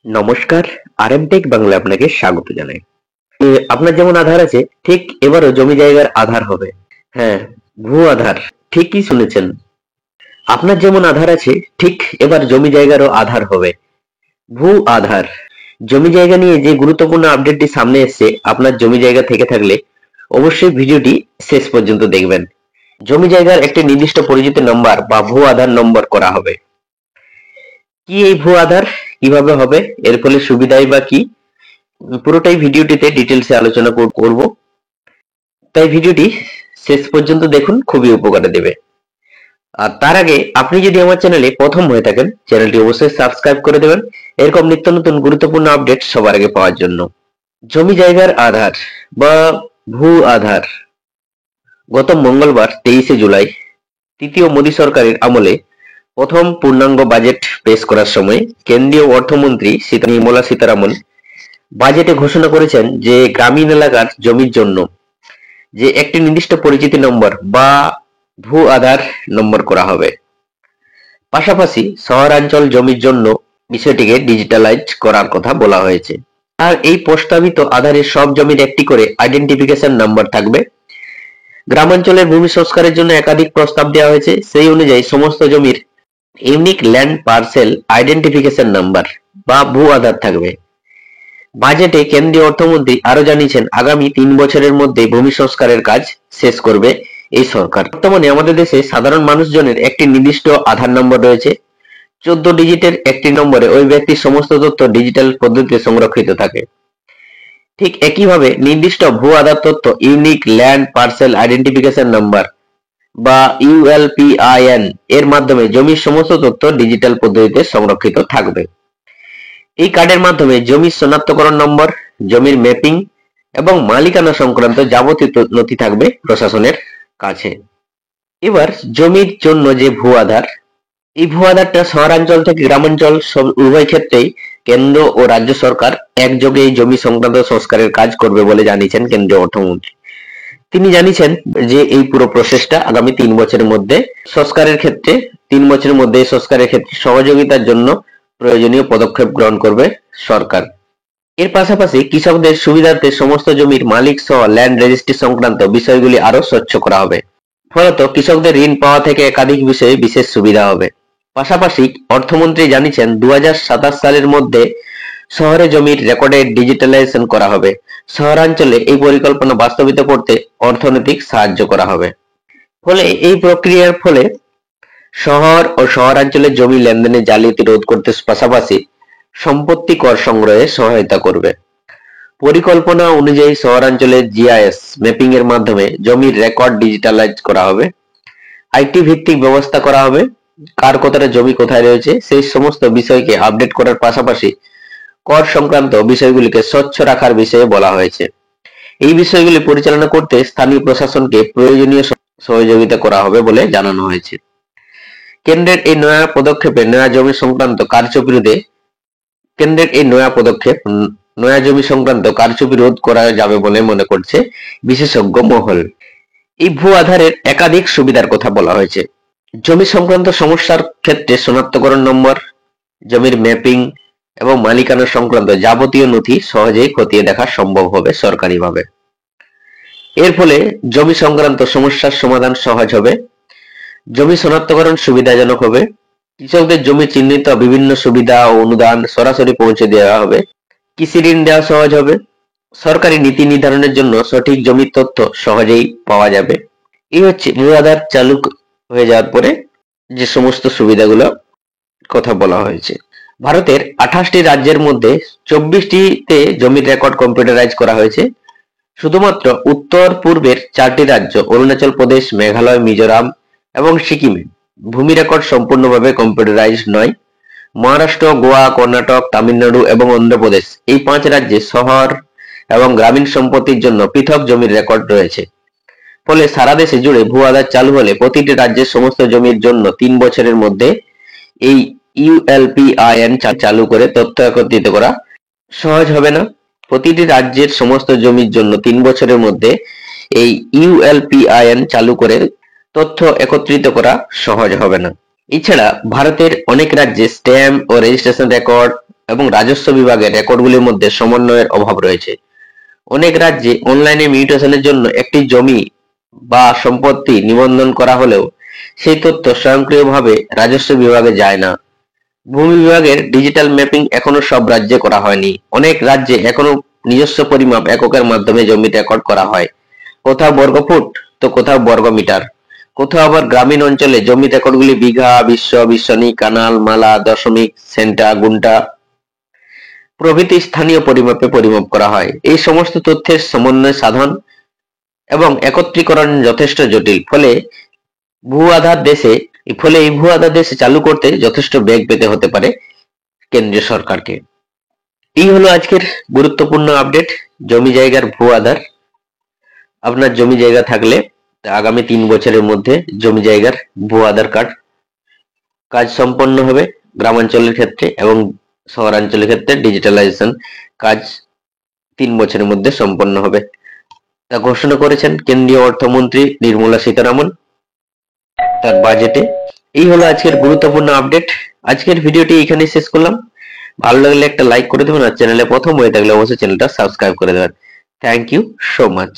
নমস্কার, আরএমটেক বাংলা আপনাকে স্বাগত জানাই। আপনার যেমন আধার আছে ঠিক এবারও জমি জায়গার আধার হবে। হ্যাঁ, ভূ আধার, ঠিকই শুনেছেন। আপনার যেমন আধার আছে ঠিক এবার জমি জায়গারও আধার হবে। ভূ আধার। জমি জায়গা নিয়ে যে গুরুত্বপূর্ণ আপডেটটি সামনে এসছে, আপনার জমি জায়গা থেকে থাকলে অবশ্যই ভিডিওটি শেষ পর্যন্ত দেখবেন। জমি জায়গার একটি নির্দিষ্ট পরিচিতি নম্বর বা ভূ আধার নম্বর করা হবে। কি এই ভূ আধার, কিভাবে হবে, এর ফলে সুবিধাই বা কি, পুরোটাই ভিডিওটিতে ডিটেলসে আলোচনা করব। তাই ভিডিওটি শেষ পর্যন্ত দেখুন, খুবই উপকারে দেবে। আর তার আগে আপনি যদি আমার চ্যানেলে প্রথম হয়ে থাকেন, চ্যানেলটি অবশ্যই সাবস্ক্রাইব করে দেবেন এরকম নিত্য নতুন গুরুত্বপূর্ণ আপডেট সবার আগে পাওয়ার জন্য। জমি জায়গার আধার বা ভূ আধার। গত মঙ্গলবার 23শে জুলাই তৃতীয় মোদী সরকারের আমলে প্রথম পূর্ণাঙ্গ বাজেট পেশ করার সময় কেন্দ্রীয় অর্থমন্ত্রী নির্মলা সীতারামন বাজেটে ঘোষণা করেছেন যে গ্রামীণ এলাকার জমির জন্য যে একটি নির্দিষ্ট পরিচিতি নম্বর বা ভূ আধার নম্বর করা হবে। পাশাপাশি শহরাঞ্চল জমির জন্য বিষয়টিকে ডিজিটালাইজ করার কথা বলা হয়েছে। আর এই প্রস্তাবিত আধারে সব জমির একটি করে আইডেন্টিফিকেশন নাম্বার থাকবে। গ্রামাঞ্চলের ভূমি সংস্কারের জন্য একাধিক প্রস্তাব দেওয়া হয়েছে, সেই অনুযায়ী সমস্ত জমির unique land parcel identification number বা ভূ আধার থাকবে। বাজেটে কেন্দ্রীয় অর্থমন্ত্রী আরো জানিয়েছেন আগামী 3 বছরের মধ্যে ভূমি সংস্কারের কাজ শেষ করবে এই সরকার। বর্তমানে আমাদের দেশে সাধারণ মানুষজনের একটি নির্দিষ্ট আধার নম্বর রয়েছে। 14 ডিজিটের একটি নম্বরে ওই ব্যক্তির সমস্ত তথ্য ডিজিটাল পদ্ধতিতে সংরক্ষিত থাকে। ঠিক একইভাবে নির্দিষ্ট ভূ আধার তথ্য unique land parcel identification number বা ইউএলপিআইএন এর মাধ্যমে জমির সমস্ত তথ্য ডিজিটাল পদ্ধতিতে সংরক্ষিত থাকবে। এই কার্ডের মাধ্যমে জমির শনাক্তকরণ নম্বর, জমির ম্যাপিং এবং মালিকানা সংক্রান্ত যাবতীয় নথি থাকবে প্রশাসনের কাছে। এবার জমির জন্য যে ভূ আধার, এই ভূ আধারটা শহরাঞ্চল থেকে গ্রামাঞ্চল উভয় ক্ষেত্রেই কেন্দ্র ও রাজ্য সরকার একযোগে এই জমি সংক্রান্ত সংস্কারের কাজ করবে বলে জানিয়েছেন কেন্দ্রীয় অর্থমন্ত্রী। তিনি জানিয়েছেন যে এই পুরো প্রসেসটা আগামী 3 বছরের মধ্যে সংস্কারের ক্ষেত্রে সহযোগিতার জন্য প্রয়োজনীয় পদক্ষেপ গ্রহণ করবে সরকার। এর পাশাপাশি কৃষকদের সুবিধার্থে সমস্ত জমির মালিক সহ ল্যান্ড রেজিস্ট্রি সংক্রান্ত বিষয়গুলি আরো স্বচ্ছ করা হবে। ফলত কৃষকদের ঋণ পাওয়া থেকে একাধিক বিষয়ে বিশেষ সুবিধা হবে। পাশাপাশি অর্থমন্ত্রী জানিয়েছেন 2027 সালের মধ্যে শহরে জমির রেকর্ডের ডিজিটালাইজেশন করা হবে। শহরাঞ্চলে এই পরিকল্পনা বাস্তবিত করতে অর্থনৈতিক সাহায্য করা হবে। ফলে এই প্রক্রিয়ার ফলে শহর ও শহরাঞ্চলের জমি লেনদেনে জালিয়াতি রোধ করতে পাশাপাশি সম্পত্তি কর সংগ্রহে সহায়তা করবে। পরিকল্পনা অনুযায়ী শহরাঞ্চলের জিআইএস ম্যাপিং এর মাধ্যমে জমির রেকর্ড ডিজিটালাইজ করা হবে। আইটি ভিত্তিক ব্যবস্থা করা হবে। কার কতটা জমি কোথায় রয়েছে সেই সমস্ত বিষয়কে আপডেট করার পাশাপাশি কর সংক্রান্ত বিষয়গুলিকে স্বচ্ছ রাখার বিষয়ে বলা হয়েছে। এই বিষয়গুলি পরিচালনা করতে স্থানীয় প্রশাসনকে প্রয়োজনীয় সহযোগিতা করা হবে বলে জানানো হয়েছে। কেন্দ্রের এই নয়া পদক্ষেপে নয়া জমি সংক্রান্ত কারচুপি রোধ করা যাবে বলে মনে করছে বিশেষজ্ঞ মহল। এই ভূ আধারের একাধিক সুবিধার কথা বলা হয়েছে। জমি সংক্রান্ত সমস্যার ক্ষেত্রে শনাক্তকরণ নম্বর, জমির ম্যাপিং এবং মালিকানা সংক্রান্ত যাবতীয় নথি সহজেই খতিয়ে দেখা সম্ভব হবে সরকারিভাবে। এর ফলে জমি সংক্রান্ত সমস্যার সমাধান সহজ হবে। জমি শনাক্তকরণ সুবিধাজনক হবে। কৃষকদের জমি চিহ্নিত বিভিন্ন সুবিধা ও অনুদান সরাসরি পৌঁছে দেওয়া হবে। কৃষি ঋণ দেওয়া সহজ হবে। সরকারি নীতি নির্ধারণের জন্য সঠিক জমির তথ্য সহজেই পাওয়া যাবে। এই হচ্ছে ভূ আধার চালু হয়ে যাওয়ার পরে যে সমস্ত সুবিধাগুলো কথা বলা হয়েছে। ভারতের 28টি রাজ্যের মধ্যে 24টিতে জমির রেকর্ড কম্পিউটারাইজ করা হয়েছে। শুধুমাত্র উত্তর পূর্বের 4টি রাজ্য অরুণাচল প্রদেশ, মেঘালয়, মিজোরাম এবং সিকিমে ভূমি রেকর্ড সম্পূর্ণভাবে কম্পিউটারাইজ নয়। মহারাষ্ট্র, গোয়া, কর্ণাটক, তামিলনাড়ু এবং অন্ধ্রপ্রদেশ এই 5 রাজ্যে শহর এবং গ্রামীণ সম্পত্তির জন্য পৃথক জমির রেকর্ড রয়েছে। ফলে সারা দেশে জুড়ে ভূ আধার চালু হলে প্রতিটি রাজ্যের সমস্ত জমির জন্য 3 বছরের মধ্যে এই ইউএলপিআইএন চালু করে তথ্য একত্রিত করা সহজ হবে না। প্রতিটি রাজ্যের সমস্ত জমির জন্য 3 বছরের মধ্যে এই ইউএলপিআইএন চালু করে তথ্য একত্রিত করা সহজ হবে না। এছাড়া ভারতের অনেক রাজ্যে স্ট্যাম্প ও রেজিস্ট্রেশন রেকর্ড এবং রাজস্ব বিভাগের রেকর্ডগুলির মধ্যে সমন্বয়ের অভাব রয়েছে। অনেক রাজ্যে অনলাইনে মিউটেশনের জন্য একটি জমি বা সম্পত্তি নিবন্ধন করা হলেও সেই তথ্য স্বয়ংক্রিয়ভাবে রাজস্ব বিভাগে যায় না। ভূমি বিভাগের ডিজিটাল ম্যাপিং এখনো সব রাজ্যে করা হয়নি। অনেক রাজ্যে এখনো নিজস্ব পরিমাপ এককের মাধ্যমে জমি রেকর্ড করা হয়, কোথাও বর্গফুট তো কোথাও বর্গ মিটার। কোথাও আবার গ্রামীণ অঞ্চলে জমি রেকর্ডগুলি বিঘা, বিশ্ব, বিশ্বনী, কানাল, মালা, দশমিক, সেন্টা, গুন্টা প্রভৃতি স্থানীয় পরিমাপে পরিমাপ করা হয়। এই সমস্ত তথ্যের সমন্বয় সাধন এবং একত্রীকরণ যথেষ্ট জটিল, ফলে এই ভূ আধার দেশে চালু করতে যথেষ্ট বেগ পেতে হতে পারে কেন্দ্রীয় সরকারকে। এই হলো আজকের গুরুত্বপূর্ণ আপডেট, জমি জায়গার ভূ আধার। আপনার জমি জায়গা থাকলে আগামী 3 বছরের মধ্যে জমি জায়গার ভূ আধার কার্ড কাজ সম্পন্ন হবে গ্রামাঞ্চলের ক্ষেত্রে, এবং শহরাঞ্চলের ক্ষেত্রে ডিজিটালাইজেশন কাজ 3 বছরের মধ্যে সম্পন্ন হবে, তা ঘোষণা করেছেন কেন্দ্রীয় অর্থমন্ত্রী নির্মলা সীতারামন তার বাজেটে। এই হলো আজকের গুরুত্বপূর্ণ আপডেট। আজকের ভিডিওটি এখানেই শেষ করলাম। ভালো লাগলে একটা লাইক করে দেবেন, আর চ্যানেলে প্রথম হয়ে থাকলে অবশ্যই চ্যানেলটা সাবস্ক্রাইব করে দেবেন। Thank you so much.